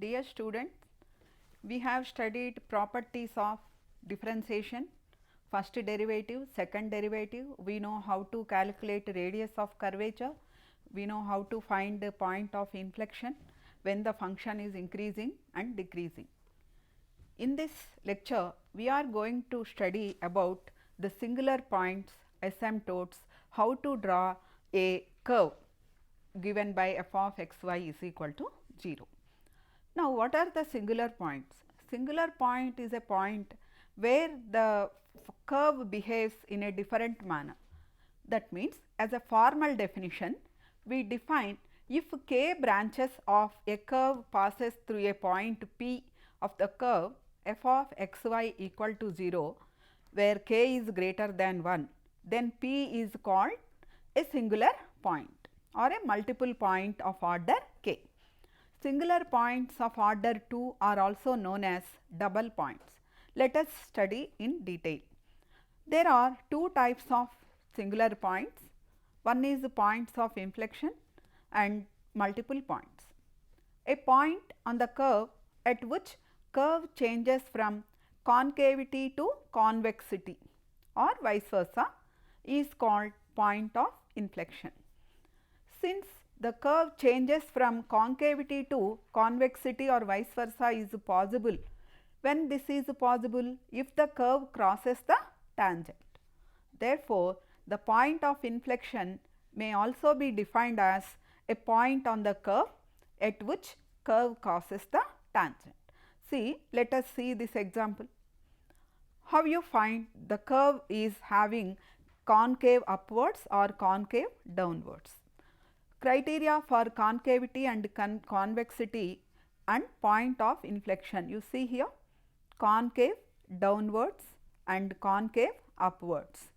Dear students, we have studied properties of differentiation, first derivative, second derivative. We know how to calculate radius of curvature. We know how to find the point of inflection when the function is increasing and decreasing. In this lecture, we are going to study about the singular points, asymptotes, how to draw a curve given by f of x y is equal to 0. Now, what are the singular points? Singular point is a point where the curve behaves in a different manner. That means, as a formal definition, we define if k branches of a curve passes through a point P of the curve f of x y equal to 0, where k is greater than 1, then P is called a singular point or a multiple point of order k. Singular points of order 2 are also known as double points. Let us study in detail. There are two types of singular points. One is points of inflection and multiple points. A point on the curve at which curve changes from concavity to convexity or vice versa is called point of inflection. Since the curve changes from concavity to convexity or vice versa is possible when this is possible if the curve crosses the tangent. Therefore, the point of inflection may also be defined as a point on the curve at which curve crosses the tangent. See, let us see this example. How you find the curve is having concave upwards or concave downwards. Criteria for concavity and convexity and point of inflection. You see here concave downwards and concave upwards.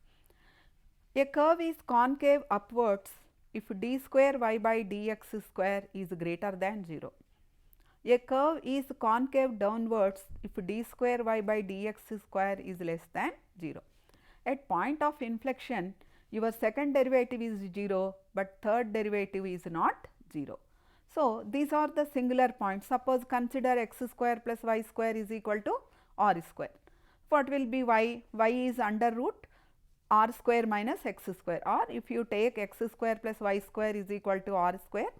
A curve is concave upwards if d square y by dx square is greater than 0. A curve is concave downwards if d square y by dx square is less than 0. At point of inflection, your second derivative is 0, but third derivative is not 0. So, these are the singular points. Suppose consider x square plus y square is equal to r square. What will be y? Y is under root r square minus x square, or if you take x square plus y square is equal to r square,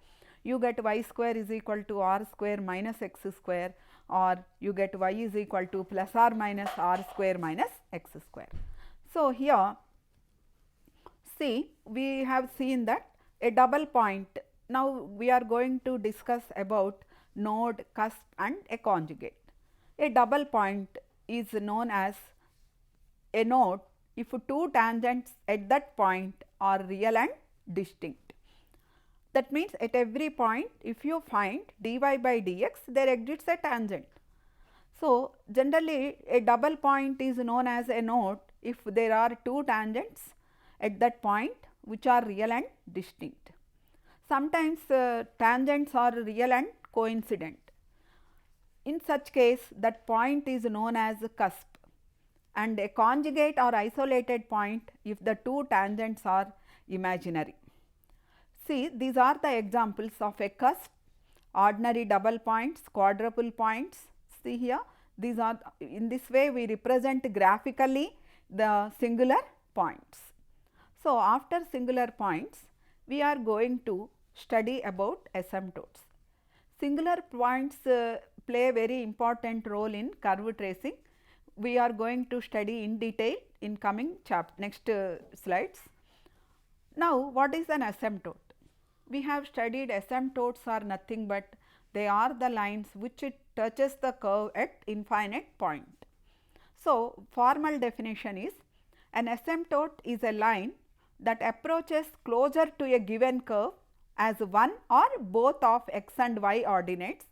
you get y square is equal to r square minus x square, or you get y is equal to plus or minus r square minus x square. So, here see, we have seen that a double point. Now, we are going to discuss about node, cusp and a conjugate. A double point is known as a node if two tangents at that point are real and distinct. That means, at every point if you find dy by dx, there exists a tangent. So, generally a double point is known as a node if there are two tangents at that point which are real and distinct. Sometimes tangents are real and coincident. In such case, that point is known as cusp, and a conjugate or isolated point if the two tangents are imaginary. See, these are the examples of a cusp, ordinary double points, quadruple points. See here, these are, in this way we represent graphically the singular points. So, after singular points, we are going to study about asymptotes. Singular points play a very important role in curve tracing. We are going to study in detail in coming next slides. Now, what is an asymptote? We have studied asymptotes are nothing but they are the lines which it touches the curve at infinite point. So, formal definition is an asymptote is a line that approaches closer to a given curve as one or both of x and y ordinates,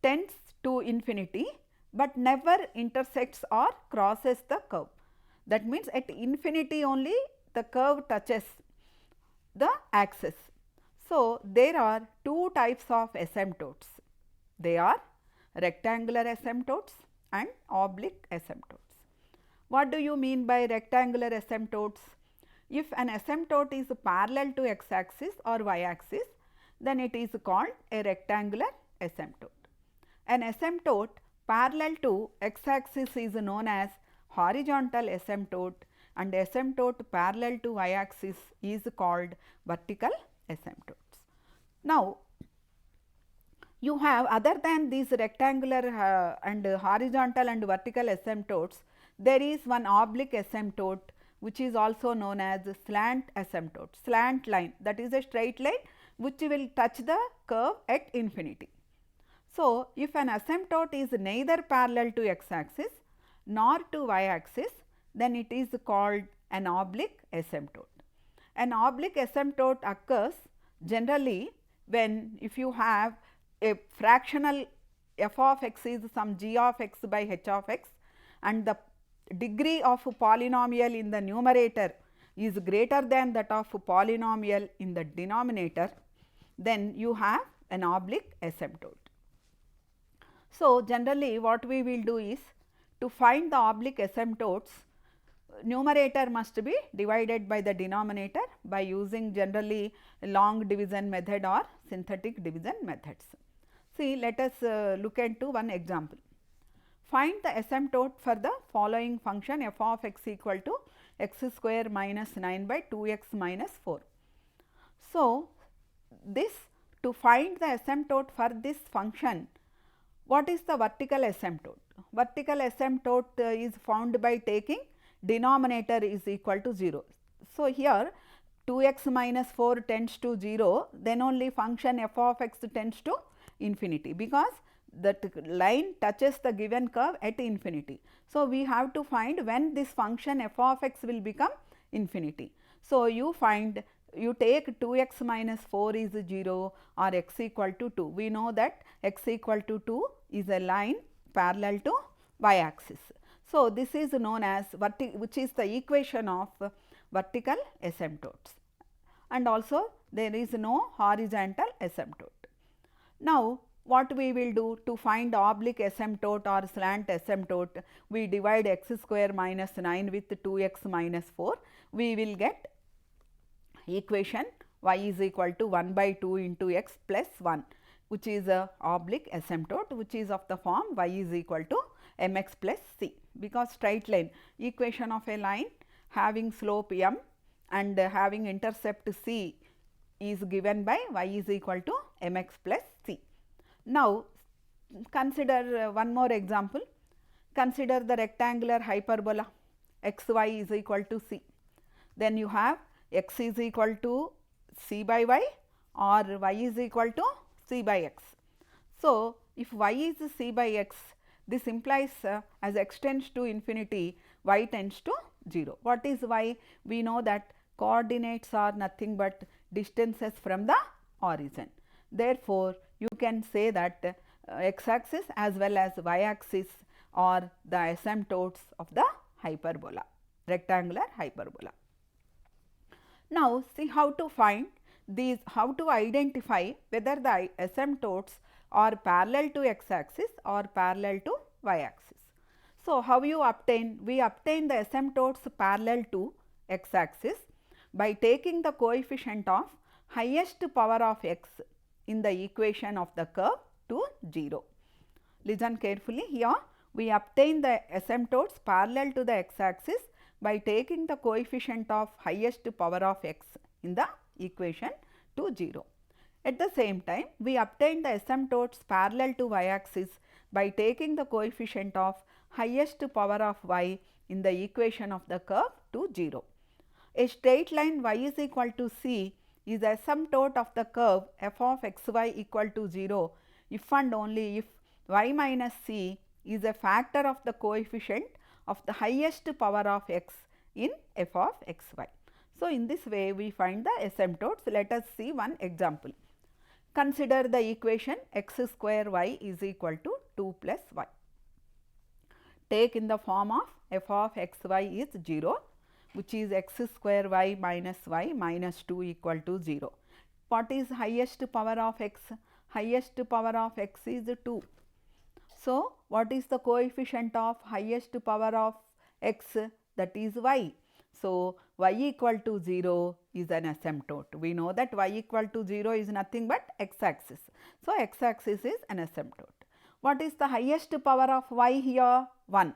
tends to infinity, but never intersects or crosses the curve. That means, at infinity only the curve touches the axis. So, there are two types of asymptotes. They are rectangular asymptotes and oblique asymptotes. What do you mean by rectangular asymptotes? If an asymptote is parallel to x axis or y axis, then it is called a rectangular asymptote. An asymptote parallel to x axis is known as horizontal asymptote, and asymptote parallel to y axis is called vertical asymptotes. Now, you have, other than these rectangular and horizontal and vertical asymptotes, there is one oblique asymptote which is also known as slant asymptote, slant line, that is a straight line which will touch the curve at infinity. So, if an asymptote is neither parallel to x axis nor to y axis, then it is called an oblique asymptote. An oblique asymptote occurs generally when, if you have a fractional f of x is some g of x by h of x, and the degree of polynomial in the numerator is greater than that of polynomial in the denominator, then you have an oblique asymptote. So, generally what we will do is, to find the oblique asymptotes, numerator must be divided by the denominator by using generally long division method or synthetic division methods. See, let us look into one example. Find the asymptote for the following function f of x equal to x square minus 9 by 2 x minus 4. So, this, to find the asymptote for this function, what is the vertical asymptote? Vertical asymptote is found by taking denominator is equal to 0. So, here 2 x minus 4 tends to 0, then only function f of x tends to infinity, because that line touches the given curve at infinity. So, we have to find when this function f of x will become infinity. So, you find, you take 2 x minus 4 is 0 or x equal to 2. We know that x equal to 2 is a line parallel to y axis. So, this is known as which is the equation of vertical asymptotes, and also there is no horizontal asymptote. Now, what we will do to find oblique asymptote or slant asymptote, we divide x square minus 9 with 2 x minus 4, we will get equation y is equal to 1 by 2 into x plus 1, which is a oblique asymptote, which is of the form y is equal to mx plus c, because straight line, equation of a line having slope m and having intercept c is given by y is equal to mx plus c. Now, consider one more example. Consider the rectangular hyperbola x y is equal to c. Then you have x is equal to c by y or y is equal to c by x. So, if y is c by x, this implies as x tends to infinity, y tends to 0. What is y? We know that coordinates are nothing but distances from the origin. Therefore, you can say that x axis as well as y axis are the asymptotes of the hyperbola, rectangular hyperbola. Now, see how to find these, how to identify whether the asymptotes are parallel to x axis or parallel to y axis. So, how you obtain? We obtain the asymptotes parallel to x axis by taking the coefficient of highest power of x in the equation of the curve to 0. Listen carefully, here we obtain the asymptotes parallel to the x axis by taking the coefficient of highest power of x in the equation to 0. At the same time, we obtain the asymptotes parallel to y axis by taking the coefficient of highest power of y in the equation of the curve to 0. A straight line y is equal to c is asymptote of the curve f of x y equal to 0 if and only if y minus c is a factor of the coefficient of the highest power of x in f of x y. So, in this way we find the asymptotes. Let us see one example. Consider the equation x square y is equal to 2 plus y. Take in the form of f of x y is 0, which is x square y minus 2 equal to 0. What is highest power of x? Highest power of x is 2. So, what is the coefficient of highest power of x? That is y. So, y equal to 0 is an asymptote. We know that y equal to 0 is nothing but x axis. So, x axis is an asymptote. What is the highest power of y here? 1.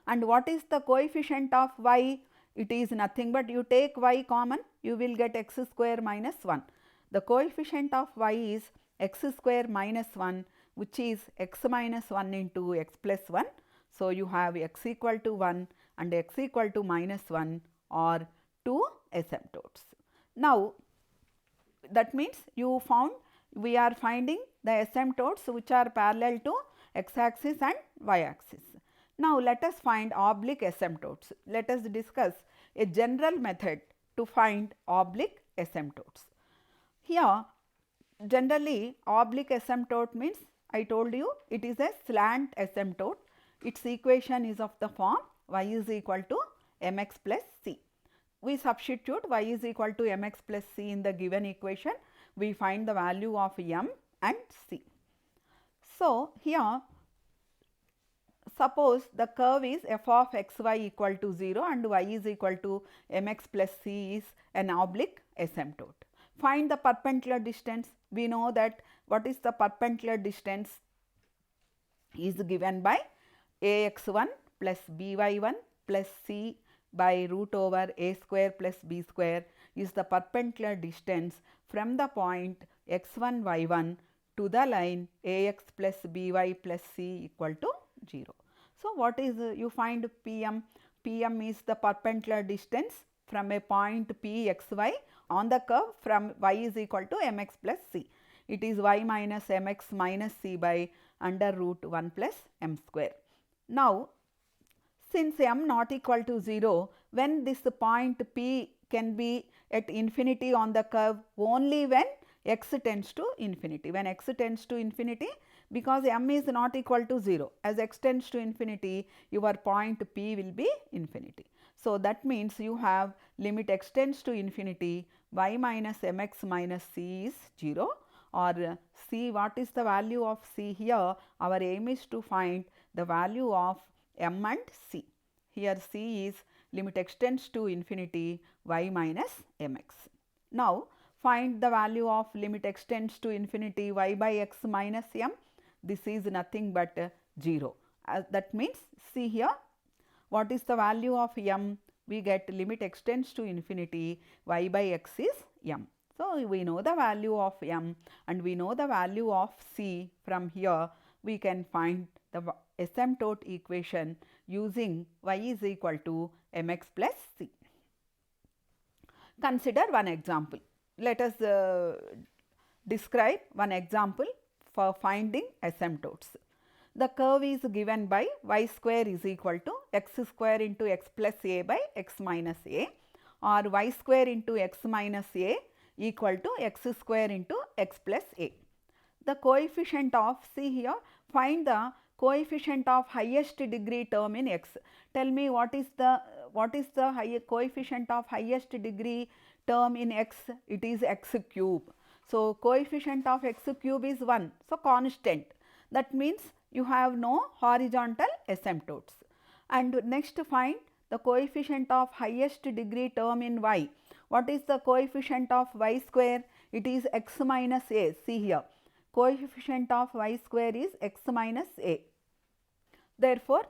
And what is the coefficient of y? It is nothing but you take y common, you will get x square minus 1. The coefficient of y is x square minus 1, which is x minus 1 into x plus 1. So, you have x equal to 1 and x equal to minus 1 or 2 asymptotes. Now, that means you found we are finding the asymptotes which are parallel to x axis and y axis. Now, let us find oblique asymptotes. Let us discuss a general method to find oblique asymptotes. Here generally oblique asymptote means, I told you it is a slant asymptote. Its equation is of the form y is equal to mx plus c. We substitute y is equal to mx plus c in the given equation. We find the value of m and c. So, here suppose the curve is f of x y equal to 0 and y is equal to mx plus c is an oblique asymptote. Find the perpendicular distance. We know that what is the perpendicular distance is given by ax1 plus by1 plus c by root over a square plus b square is the perpendicular distance from the point x1 y1 to the line ax plus by plus c equal to 0. So, what is you find Pm? Pm is the perpendicular distance from a point p x y on the curve from y is equal to mx plus c. It is y minus mx minus c by under root 1 plus m square. Now, since m not equal to 0, when this point p can be at infinity on the curve only when x tends to infinity. When x tends to infinity, because m is not equal to 0, as x tends to infinity, your point p will be infinity. So, that means you have limit x tends to infinity, y minus mx minus c is 0, or c, what is the value of c here? Our aim is to find the value of m and c. Here c is limit x tends to infinity, y minus mx. Now, find the value of limit x tends to infinity, y by x minus m. This is nothing but 0. That means, see here, what is the value of m? We get limit x tends to infinity, y by x is m. So, we know the value of m and we know the value of c. From here we can find the asymptote equation using y is equal to mx plus c. Consider one example. Let us describe one example for finding asymptotes. The curve is given by y square is equal to x square into x plus a by x minus a, or y square into x minus a equal to x square into x plus a. The coefficient of, see here, find the coefficient of highest degree term in x. Tell me what is the coefficient of highest degree term in x? It is x cube. So, coefficient of x cube is 1. So, constant. That means you have no horizontal asymptotes. And next find the coefficient of highest degree term in y. What is the coefficient of y square? It is x minus a. See here, coefficient of y square is x minus a. Therefore,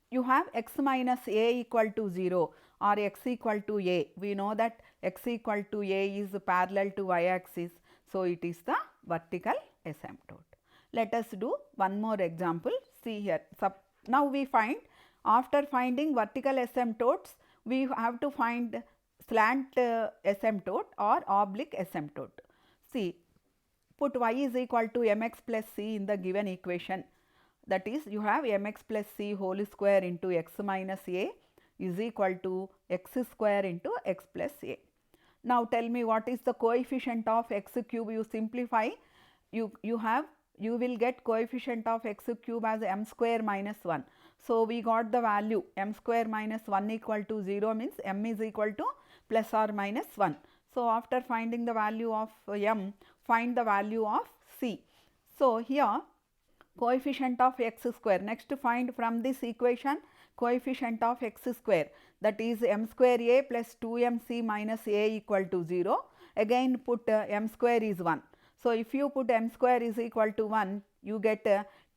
you have x minus a equal to 0 or x equal to a. We know that x equal to a is parallel to y axis. So, it is the vertical asymptote. Let us do one more example. See here, now we find, after finding vertical asymptotes, we have to find slant asymptote or oblique asymptote. See, put y is equal to mx plus c in the given equation. That is, you have mx plus c whole square into x minus a is equal to x square into x plus a. Now, tell me what is the coefficient of x cube? You simplify, you will get coefficient of x cube as m square minus 1. So, we got the value m square minus 1 equal to 0 means m is equal to plus or minus 1. So, after finding the value of m, find the value of c. So, here coefficient of x square, next find from this equation coefficient of x square, that is m square a plus 2mc minus a equal to 0. Again put m square is 1. So, if you put m square is equal to 1, you get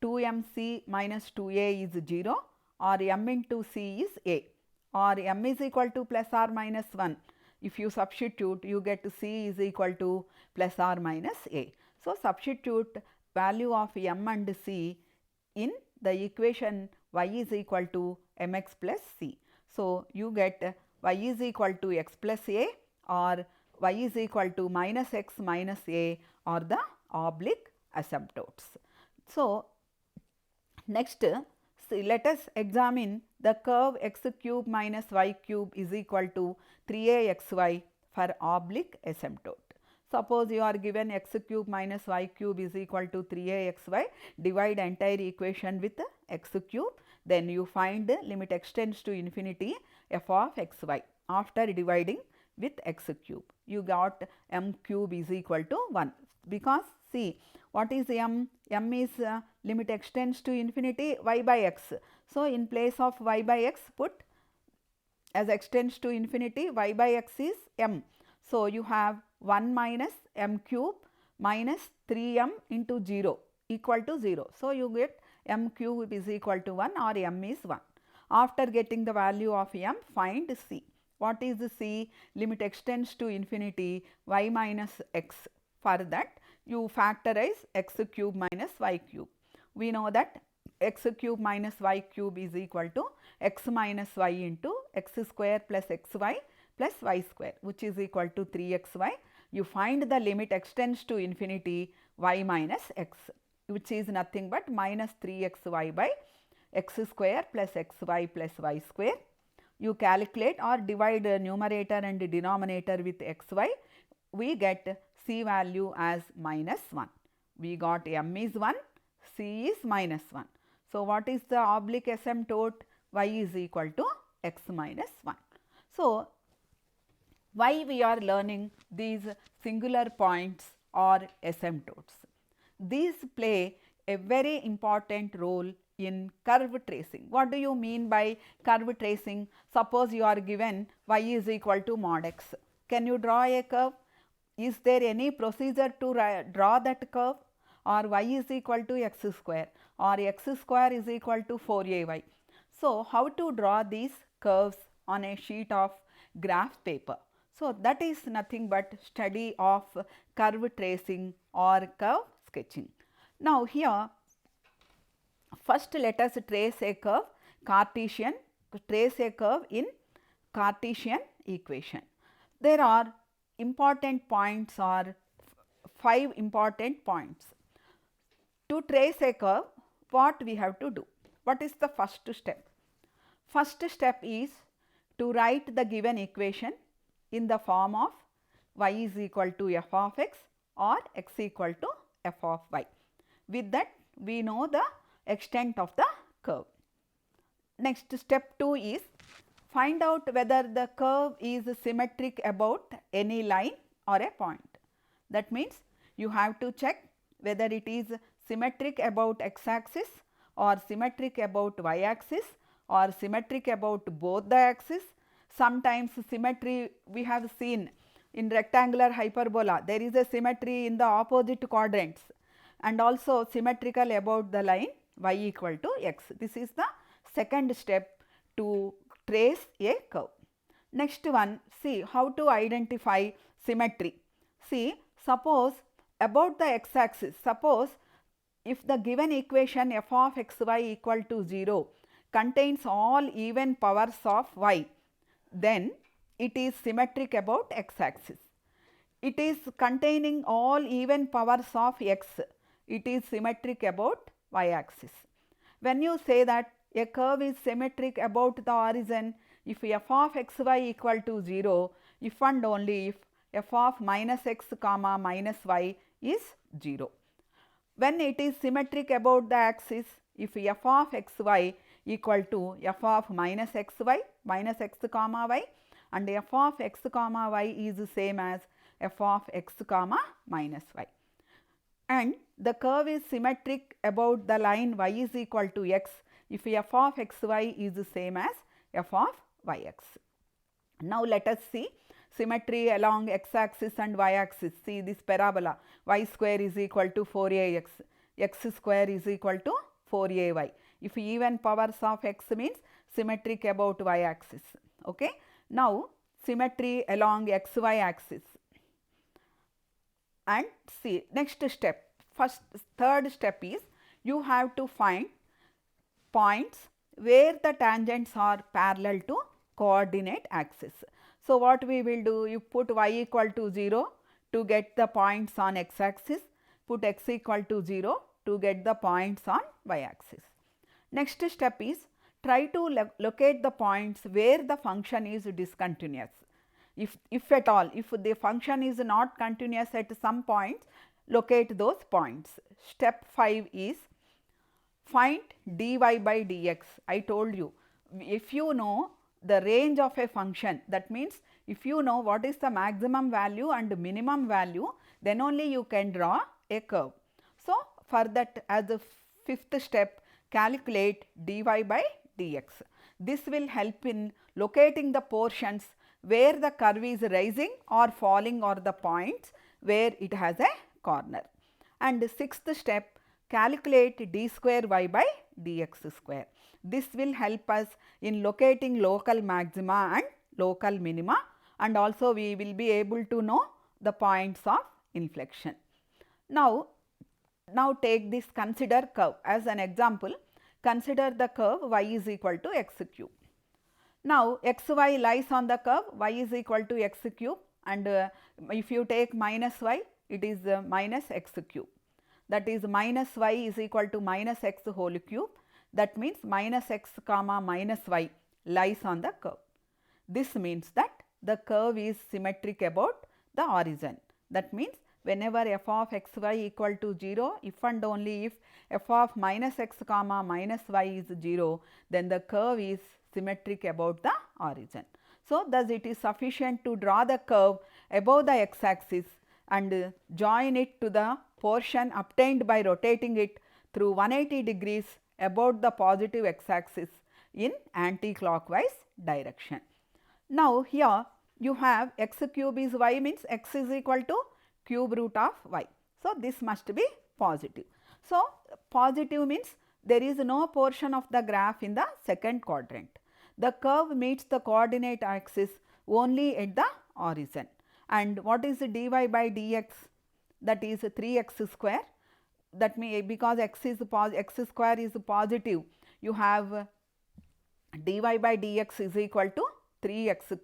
2mc minus 2a is 0, or m into c is a, or m is equal to plus or minus 1. If you substitute, you get c is equal to plus or minus a. So, substitute value of m and c in the equation y is equal to mx plus c. So, you get y is equal to x plus a, or y is equal to minus x minus a, or the oblique asymptotes. So, next, let us examine the curve x cube minus y cube is equal to 3axy for oblique asymptote. Suppose you are given x cube minus y cube is equal to 3axy, divide entire equation with x cube, then you find the limit extends to infinity f of xy after dividing with x cube. You got m cube is equal to 1, because see what is m? M is limit extends to infinity y by x. So, in place of y by x put as extends to infinity y by x is m. So, you have 1 minus m cube minus 3m into 0 equal to 0. So, you get m cube is equal to 1, or m is 1. After getting the value of m, find c. What is the c? Limit extends to infinity y minus x. For that, you factorize x cube minus y cube. We know that x cube minus y cube is equal to x minus y into x square plus xy plus y square, which is equal to 3xy. You find the limit extends to infinity y minus x, which is nothing but minus 3xy by x square plus xy plus y square. You calculate or divide the numerator and the denominator with xy, we get c value as minus 1. We got m is 1, c is minus 1. So, what is the oblique asymptote? Y is equal to x minus 1. So, why we are learning these singular points or asymptotes? These play a very important role in curve tracing. What do you mean by curve tracing? Suppose you are given y is equal to mod x. Can you draw a curve? Is there any procedure to draw that curve? Or y is equal to x square, or x square is equal to 4ay. So, how to draw these curves on a sheet of graph paper? So, that is nothing but study of curve tracing or curve sketching. Now, here first let us trace a curve in Cartesian equation. There are important points, or 5 important points. To trace a curve, what we have to do? What is the first step? First step is to write the given equation in the form of y is equal to f of x or x equal to f of y. With that, we know the extent of the curve. Next, step 2 is find out whether the curve is symmetric about any line or a point. That means, you have to check whether it is symmetric about x axis, or symmetric about y axis, or symmetric about both the axes. Sometimes symmetry we have seen in rectangular hyperbola, there is a symmetry in the opposite quadrants, and also symmetrical about the line y equal to x. This is the second step to trace a curve. Next one, see how to identify symmetry. See, suppose about the x axis, suppose if the given equation f of x y equal to 0 contains all even powers of y, then it is symmetric about x axis. It is containing all even powers of x, it is symmetric about y axis. When you say that a curve is symmetric about the origin, if f of x y equal to 0, if and only if f of minus x comma minus y is 0. When it is symmetric about the axis, if f of x y equal to f of minus x y, minus x comma y, and f of x comma y is same as f of x comma minus y. And the curve is symmetric about the line y is equal to x if f of x y is same as f of y x. Now, let us see symmetry along x axis and y axis. See this parabola, y square is equal to 4ax, x square is equal to 4ay. If even powers of x means symmetric about y axis. Okay. Now, symmetry along xy axis. And see, next step, third step is you have to find points where the tangents are parallel to coordinate axis. So, what we will do, you put y equal to 0 to get the points on x axis, put x equal to 0 to get the points on y axis. Next step is try to locate the points where the function is discontinuous. If at all, if the function is not continuous at some points, locate those points. Step 5 is find dy by dx. I told you, if you know the range of a function, that means if you know what is the maximum value and minimum value, then only you can draw a curve. So, for that, as a fifth step, calculate dy by dx. This will help in locating the portions where the curve is rising or falling, or the points where it has a corner. And sixth step, calculate d square y by dx square. This will help us in locating local maxima and local minima, and also we will be able to know the points of inflection. Now take this, consider curve as an example. Consider the curve y is equal to x cube. Now, x y lies on the curve, y is equal to x cube, and if you take minus y, it is minus x cube. That is, minus y is equal to minus x whole cube. That means minus x comma minus y lies on the curve. This means that the curve is symmetric about the origin. That means whenever f of x y equal to 0, if and only if f of minus x comma minus y is 0, then the curve is symmetric about the origin. So, thus it is sufficient to draw the curve above the x axis and join it to the portion obtained by rotating it through 180 degrees about the positive x axis in anti-clockwise direction. Now, here you have x cube is y, means x is equal to cube root of y. So, this must be positive. So, positive means there is no portion of the graph in the second quadrant. The curve meets the coordinate axis only at the origin. And what is dy by dx? That is 3x square. That means because x square is positive, you have dy by dx is equal to 3x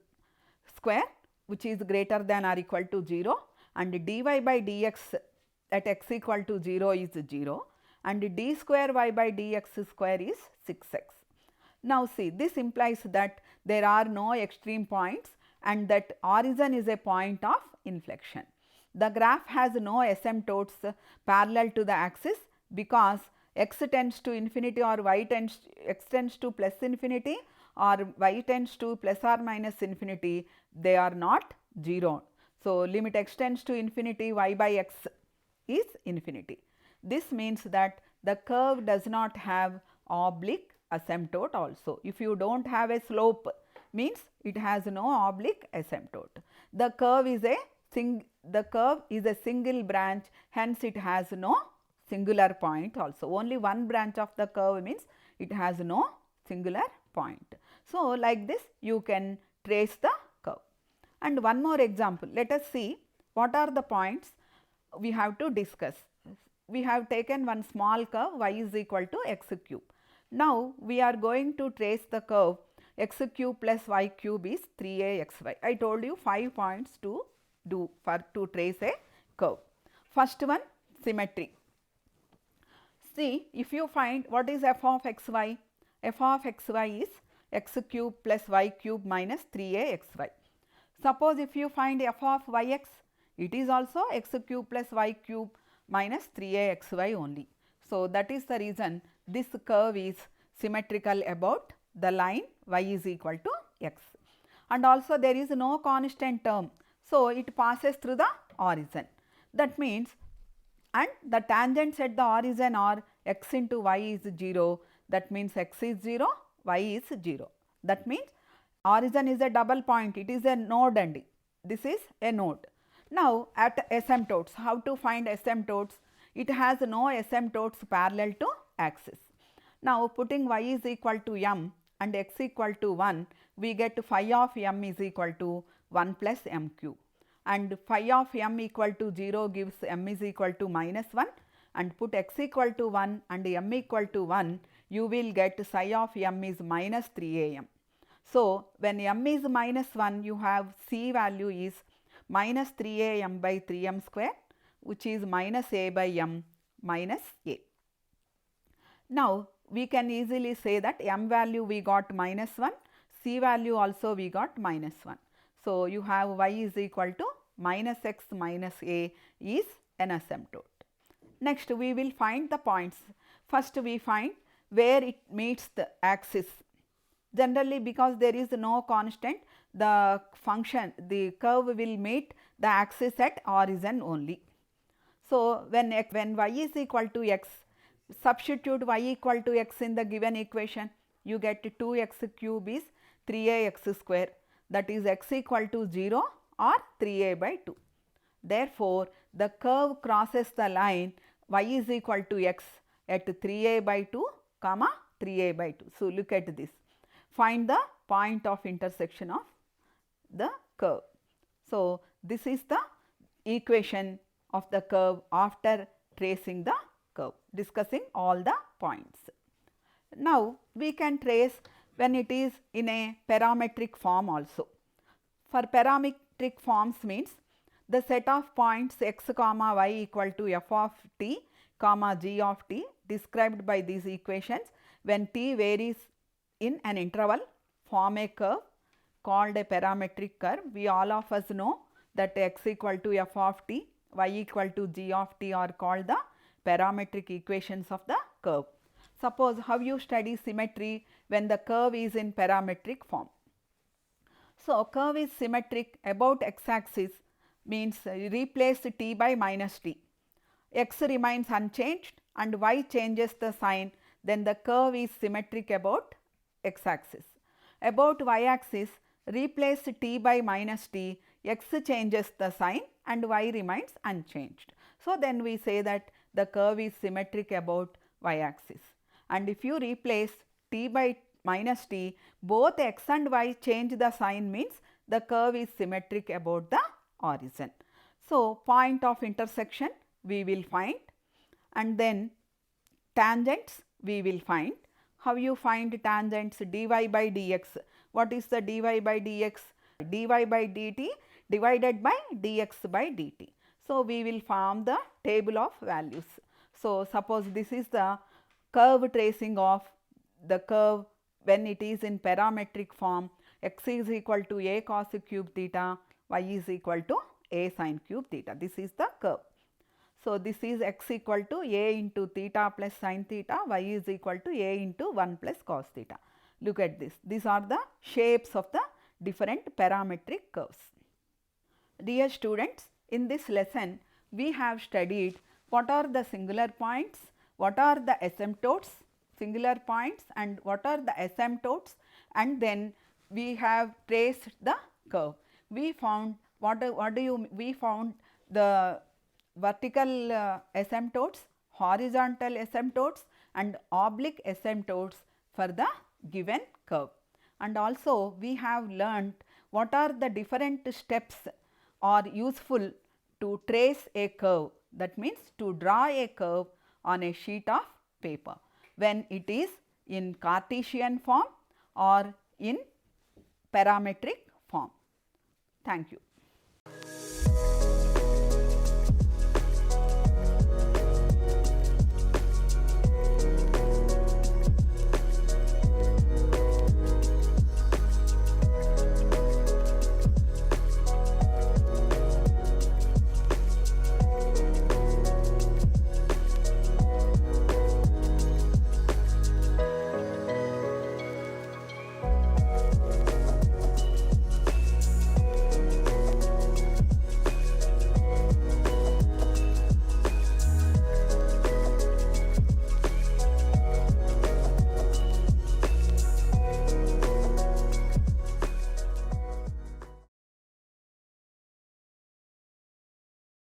square, which is greater than or equal to 0, and dy by dx at x equal to 0 is 0, and d square y by dx square is 6x. Now, see, this implies that there are no extreme points and that origin is a point of inflection. The graph has no asymptotes parallel to the axis because x tends to infinity or x tends to plus infinity or y tends to plus or minus infinity, they are not 0. So, limit x tends to infinity, y by x is infinity. This means that the curve does not have oblique asymptote also. If you do not have a slope, means it has no oblique asymptote. The curve is a single branch, hence it has no singular point also. Only one branch of the curve means it has no singular point. So, like this you can trace the curve. And one more example, let us see what are the points we have to discuss. We have taken one small curve y is equal to x cube. Now, we are going to trace the curve x cube plus y cube is 3axy. I told you 5 points to do to trace a curve. First one, symmetry. See, if you find what is f of xy, f of xy is x cube plus y cube minus 3axy. Suppose if you find f of yx, it is also x cube plus y cube minus 3axy only. So, that is the reason this curve is symmetrical about the line y is equal to x, and also there is no constant term. So, it passes through the origin. That means, and the tangents at the origin are x into y is 0, that means x is 0, y is 0. That means, origin is a double point, it is a node and this is a node. Now, at asymptotes, how to find asymptotes? It has no asymptotes parallel to axis. Now, putting y is equal to m and x equal to 1, we get phi of m is equal to 1 plus m cube, and phi of m equal to 0 gives m is equal to minus 1, and put x equal to 1 and m equal to 1, you will get psi of m is minus 3 am. So, when m is minus 1, you have c value is minus 3 am by 3 m square, which is minus a by m minus a. Now, we can easily say that m value we got minus 1, c value also we got minus 1. So, you have y is equal to minus x minus a is an asymptote. Next, we will find the points. First, we find where it meets the axis. Generally, because there is no constant, the function, the curve will meet the axis at origin only. So, when y is equal to x, substitute y equal to x in the given equation, you get 2x cube is 3ax square, that is x equal to 0 or 3a by 2. Therefore, the curve crosses the line y is equal to x at 3a by 2 comma 3a by 2. So, look at this, find the point of intersection of the curve. So, this is the equation of the curve after tracing the curve, discussing all the points. Now, we can trace when it is in a parametric form also. For parametric forms means the set of points x comma y equal to f of t comma g of t described by these equations, when t varies in an interval form a curve called a parametric curve. We all of us know that x equal to f of t, y equal to g of t are called the parametric equations of the curve. Suppose how you study symmetry when the curve is in parametric form. So, curve is symmetric about x axis means replace t by minus t, x remains unchanged and y changes the sign, then the curve is symmetric about x axis. About y axis, replace t by minus t, x changes the sign and y remains unchanged. So, then we say that the curve is symmetric about y axis, and if you replace t by minus t, both x and y change the sign means the curve is symmetric about the origin. So, point of intersection we will find, and then tangents we will find. How you find tangents? Dy by dx. What is the dy by dx? Dy by dt divided by dx by dt. So, we will form the table of values. So, suppose this is the curve tracing of the curve when it is in parametric form, x is equal to a cos cube theta, y is equal to a sin cube theta. This is the curve. So, this is x equal to a into theta plus sin theta, y is equal to a into 1 plus cos theta. Look at this. These are the shapes of the different parametric curves. Dear students, in this lesson we have studied what are the singular points, what are the asymptotes, singular points, and what are the asymptotes, and then we have traced the curve. We found we found the vertical asymptotes, horizontal asymptotes and oblique asymptotes for the given curve. And also we have learnt what are the different steps are useful to trace a curve, that means to draw a curve on a sheet of paper when it is in Cartesian form or in parametric form. Thank you.